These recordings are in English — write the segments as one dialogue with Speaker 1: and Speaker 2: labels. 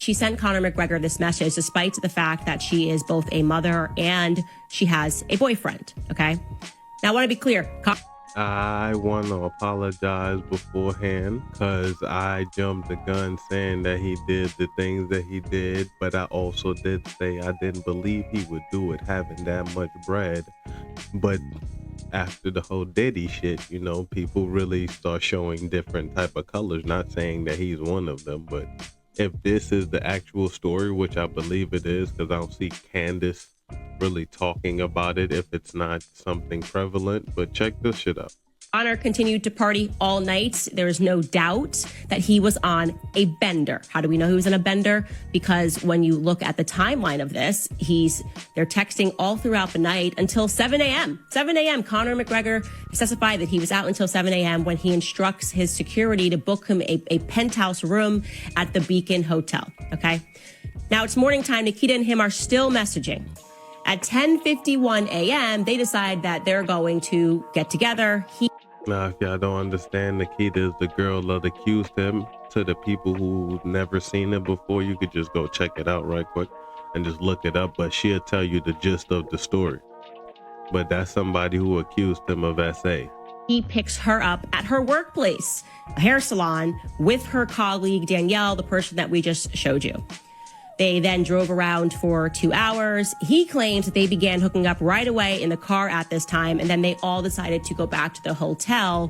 Speaker 1: she sent Conor McGregor this message despite the fact that she is both a mother and she has a boyfriend, okay? Now, I want to be clear.
Speaker 2: I want to apologize beforehand because I jumped the gun saying that he did the things that he did, but I also did say I didn't believe he would do it having that much bread. But after the whole Diddy shit, you know, people really start showing different type of colors. Not saying that he's one of them, but if this is the actual story, which I believe it is, because I don't see Candace really talking about it if it's not something prevalent. But check this shit out.
Speaker 1: Conor continued to party all night. There is no doubt that he was on a bender. How do we know he was on a bender? Because when you look at the timeline of this, they're texting all throughout the night until 7 a.m. 7 a.m. Conor McGregor testified that he was out until 7 a.m. when he instructs his security to book him a penthouse room at the Beacon Hotel. Okay. Now it's morning time. Nikita and him are still messaging. At 10:51 a.m., they decide that they're going to get together.
Speaker 2: Now, if y'all don't understand, Nikita is the girl that accused him. To the people who never seen it before, you could just go check it out right quick and just look it up. But she'll tell you the gist of the story. But that's somebody who accused him of SA.
Speaker 1: He picks her up at her workplace, a hair salon, with her colleague, Danielle, the person that we just showed you. They then drove around for 2 hours. He claims that they began hooking up right away in the car at this time, and then they all decided to go back to the hotel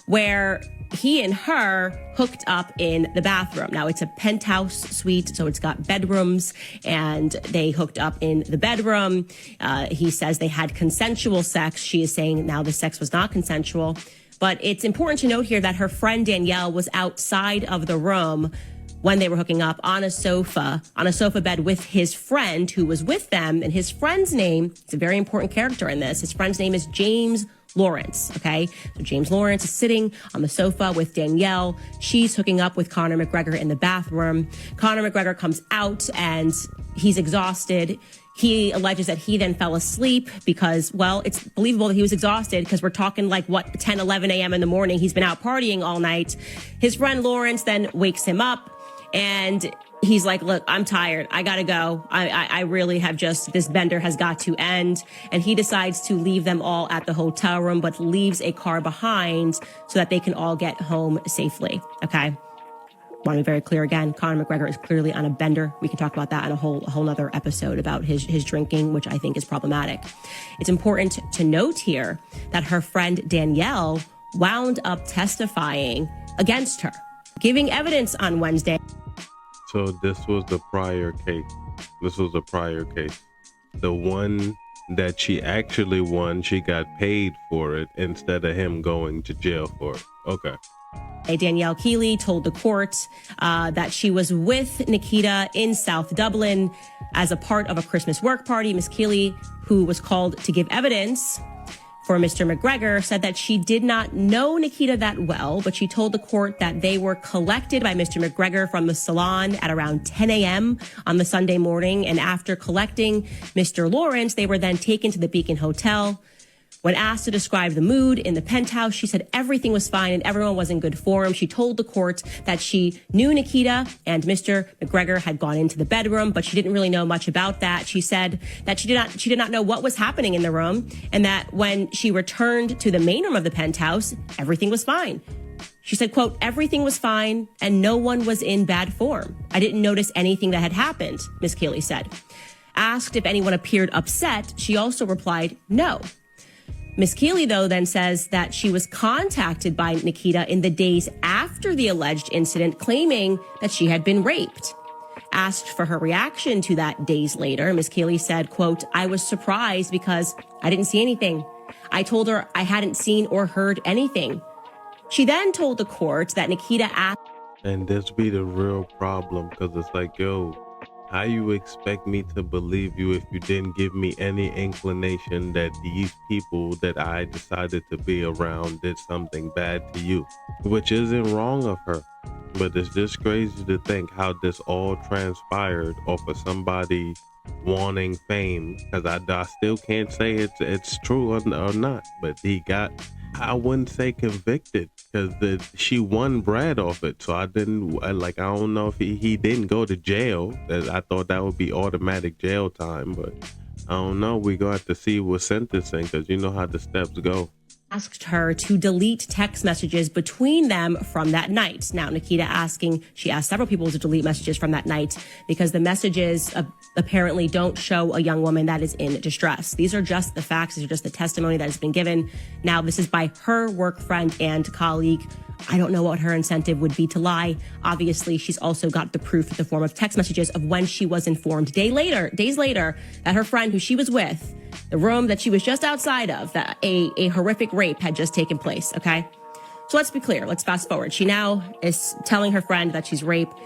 Speaker 1: where he and her hooked up in the bathroom. Now, it's a penthouse suite, so it's got bedrooms, and they hooked up in the bedroom. He says they had consensual sex. She is saying now the sex was not consensual. But it's important to note here that her friend Danielle was outside of the room when they were hooking up on a sofa bed with his friend who was with them. And his friend's name, it's a very important character in this. His friend's name is James Lawrence, okay? So James Lawrence is sitting on the sofa with Danielle. She's hooking up with Conor McGregor in the bathroom. Conor McGregor comes out and he's exhausted. He alleges that he then fell asleep because, well, it's believable that he was exhausted because we're talking like, 10, 11 a.m. in the morning. He's been out partying all night. His friend Lawrence then wakes him up. And he's like, look, I'm tired. I got to go. I really have this bender has got to end. And he decides to leave them all at the hotel room, but leaves a car behind so that they can all get home safely. Okay. Want to be very clear again. Conor McGregor is clearly on a bender. We can talk about that in a whole nother episode about his drinking, which I think is problematic. It's important to note here that her friend Danielle wound up testifying against her, giving evidence on Wednesday.
Speaker 2: So this was the prior case. The one that she actually won, she got paid for it instead of him going to jail for it. Okay.
Speaker 1: Danielle Keeley told the court that she was with Nikita in South Dublin as a part of a Christmas work party. Ms. Keeley, who was called to give evidence for Mr. McGregor, said that she did not know Nikita that well, but she told the court that they were collected by Mr. McGregor from the salon at around 10 a.m. on the Sunday morning. And after collecting Mr. Lawrence, they were then taken to the Beacon Hotel. When asked to describe the mood in the penthouse, she said everything was fine and everyone was in good form. She told the court that she knew Nikita and Mr. McGregor had gone into the bedroom, but she didn't really know much about that. She said that she did not know what was happening in the room, and that when she returned to the main room of the penthouse, everything was fine. She said, quote, everything was fine and no one was in bad form. I didn't notice anything that had happened, Ms. Keeley said. Asked if anyone appeared upset, she also replied, no. Ms. Keeley, though, then says that she was contacted by Nikita in the days after the alleged incident, claiming that she had been raped. Asked for her reaction to that days later, Ms. Keeley said, quote, I was surprised because I didn't see anything. I told her I hadn't seen or heard anything. She then told the court that Nikita asked.
Speaker 2: And this be the real problem, because it's like, yo, how you expect me to believe you if you didn't give me any inclination that these people that I decided to be around did something bad to you? Which isn't wrong of her, but it's just crazy to think how this all transpired off of somebody wanting fame, because I still can't say it's true or not, but he got I wouldn't say convicted because she won Brad off it. So I don't know if he didn't go to jail. I thought that would be automatic jail time, but I don't know. We going to have to see what sentencing, because you know how the steps go.
Speaker 1: Asked her to delete text messages between them from that night. Now, Nikita she asked several people to delete messages from that night because the messages apparently don't show a young woman that is in distress. These are just the facts. These are just the testimony that has been given. Now, this is by her work friend and colleague. I don't know what her incentive would be to lie. Obviously, she's also got the proof in the form of text messages of when she was informed days later, that her friend who she was with, the room that she was just outside of, that a horrific rape had just taken place, okay? So let's be clear. Let's fast forward. She now is telling her friend that she's raped,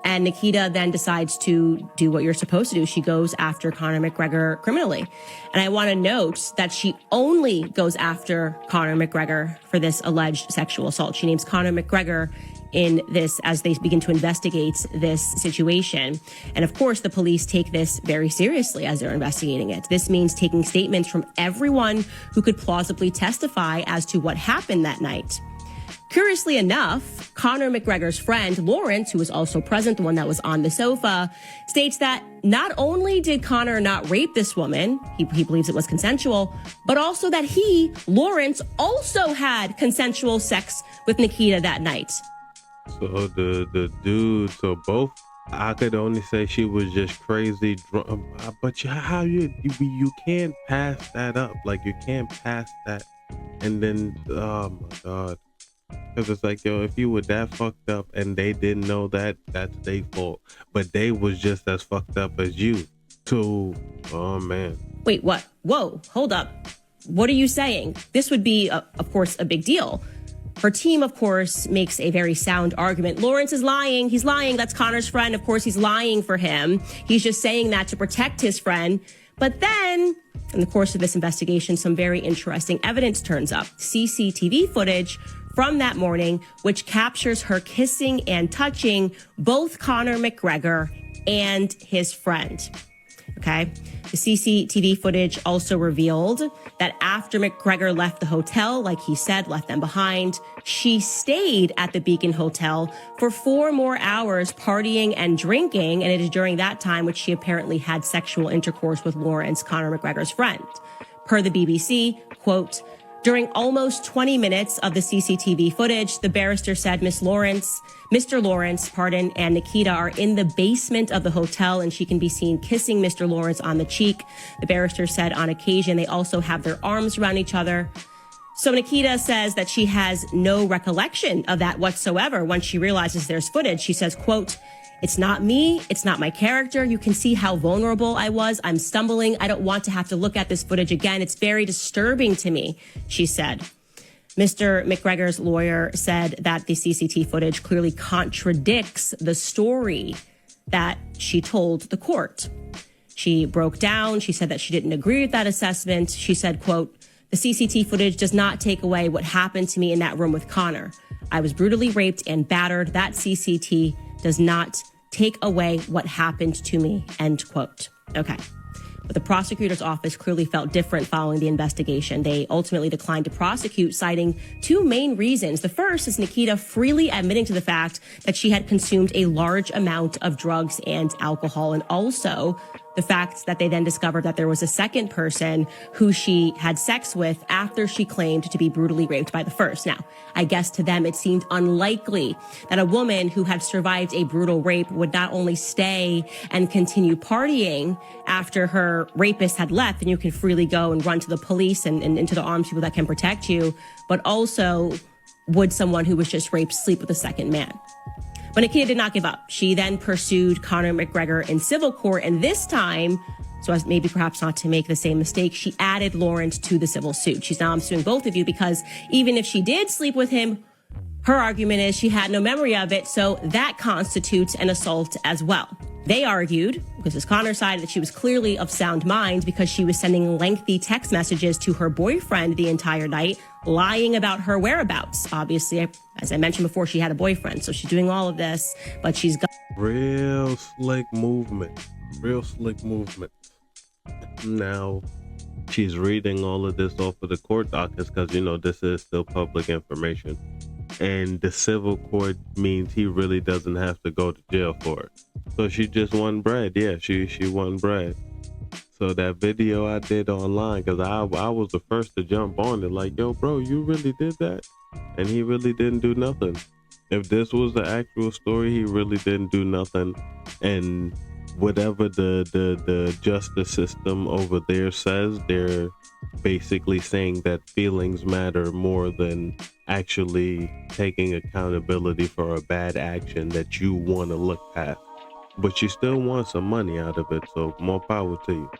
Speaker 1: and Nikita then decides to do what you're supposed to do. She goes after Conor McGregor criminally. And I want to note that she only goes after Conor McGregor for this alleged sexual assault. She names Conor McGregor in this as they begin to investigate this situation. And of course, the police take this very seriously as they're investigating it. This means taking statements from everyone who could plausibly testify as to what happened that night. Curiously enough, Conor McGregor's friend, Lawrence, who was also present, the one that was on the sofa, states that not only did Conor not rape this woman, he believes it was consensual, but also that Lawrence, also had consensual sex with Nikita that night.
Speaker 2: So the dude, so both, I could only say she was just crazy drunk. But how you can't pass that up. Like, you can't pass that. And then, oh my God. Because it's like, yo, if you were that fucked up and they didn't know that, that's their fault. But they was just as fucked up as you. So, oh man.
Speaker 1: Wait, what? Whoa, hold up. What are you saying? This would be, of course, a big deal. Her team, of course, makes a very sound argument. Lawrence is lying. He's lying. That's Conor's friend. Of course, he's lying for him. He's just saying that to protect his friend. But then, in the course of this investigation, some very interesting evidence turns up. CCTV footage from that morning, which captures her kissing and touching both Conor McGregor and his friend. Okay. The CCTV footage also revealed that after McGregor left the hotel, like he said, left them behind, she stayed at the Beacon Hotel for 4 more hours partying and drinking. And it is during that time which she apparently had sexual intercourse with Lawrence, Conor McGregor's friend. Per the BBC, quote, during almost 20 minutes of the CCTV footage, the barrister said Mr. Lawrence, and Nikita are in the basement of the hotel, and she can be seen kissing Mr. Lawrence on the cheek. The barrister said on occasion they also have their arms around each other. So Nikita says that she has no recollection of that whatsoever. Once she realizes there's footage, she says, quote, it's not me. It's not my character. You can see how vulnerable I was. I'm stumbling. I don't want to have to look at this footage again. It's very disturbing to me, she said. Mr. McGregor's lawyer said that the CCTV footage clearly contradicts the story that she told the court. She broke down. She said that she didn't agree with that assessment. She said, quote, the CCTV footage does not take away what happened to me in that room with Conor. I was brutally raped and battered. That CCTV does not take away what happened to me, end quote. Okay. But the prosecutor's office clearly felt different following the investigation. They ultimately declined to prosecute, citing 2 main reasons. The first is Nikita freely admitting to the fact that she had consumed a large amount of drugs and alcohol, and also the fact that they then discovered that there was a second person who she had sex with after she claimed to be brutally raped by the first. Now, I guess to them it seemed unlikely that a woman who had survived a brutal rape would not only stay and continue partying after her rapist had left, and you can freely go and run to the police and into the arms of people that can protect you, but also would someone who was just raped sleep with a second man. But Nikita did not give up. She then pursued Conor McGregor in civil court, and this time, so as maybe perhaps not to make the same mistake, she added Lawrence to the civil suit. She's now, I'm suing both of you because even if she did sleep with him, her argument is she had no memory of it, so that constitutes an assault as well. They argued, because it's Conor's side, that she was clearly of sound mind because she was sending lengthy text messages to her boyfriend the entire night, lying about her whereabouts. Obviously, as I mentioned before, she had a boyfriend, so she's doing all of this, but she's got
Speaker 2: real slick movement. Now, She's reading all of this off of the court dockets because, you know, this is still public information. And the civil court means he really doesn't have to go to jail for it. So she just won bread. Yeah, she won bread. So that video I did online, because I was the first to jump on it, like, yo, bro, you really did that? And he really didn't do nothing. If this was the actual story, he really didn't do nothing. And whatever the justice system over there says, they're basically saying that feelings matter more than actually taking accountability for a bad action that you want to look past. But you still want some money out of it, so more power to you.